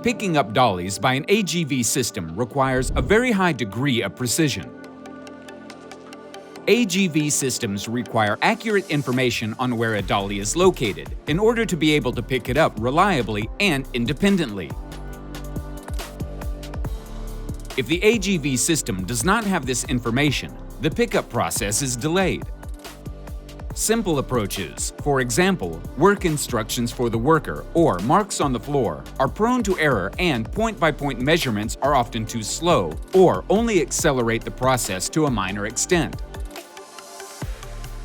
Picking up dollies by an AGV system requires a very high degree of precision. AGV systems require accurate information on where a dolly is located in order to be able to pick it up reliably and independently. If the AGV system does not have this information, the pickup process is delayed. Simple approaches, for example, work instructions for the worker or marks on the floor, are prone to error, and point-by-point measurements are often too slow or only accelerate the process to a minor extent.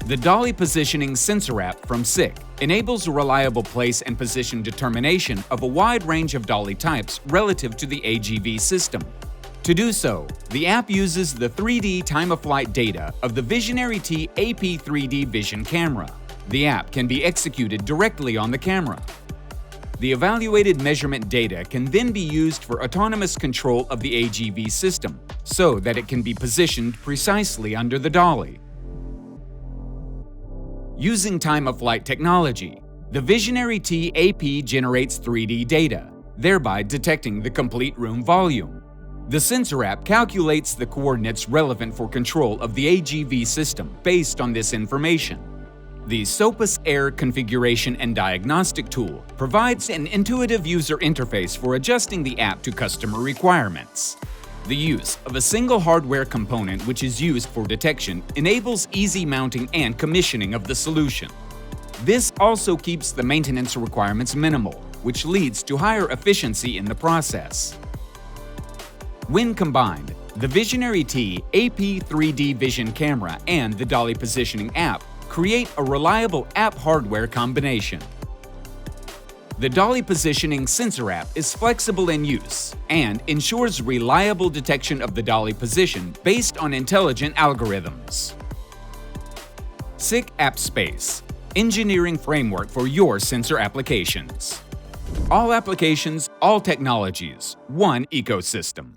The Dolly Positioning SensorApp from SICK enables reliable place and position determination of a wide range of dolly types relative to the AGV system. To do so, the app uses the 3D time-of-flight data of the Visionary T AP 3D vision camera. The app can be executed directly on the camera. The evaluated measurement data can then be used for autonomous control of the AGV system, so that it can be positioned precisely under the dolly. Using time-of-flight technology, the Visionary T AP generates 3D data, thereby detecting the complete room volume. The SensorApp calculates the coordinates relevant for control of the AGV system based on this information. The Sopus Air configuration and diagnostic tool provides an intuitive user interface for adjusting the app to customer requirements. The use of a single hardware component which is used for detection enables easy mounting and commissioning of the solution. This also keeps the maintenance requirements minimal, which leads to higher efficiency in the process. When combined, the Visionary T AP 3D vision camera and the Dolly Positioning app create a reliable app hardware combination. The Dolly Positioning SensorApp is flexible in use and ensures reliable detection of the dolly position based on intelligent algorithms. SICK AppSpace – engineering framework for your sensor applications. All applications, all technologies, one ecosystem.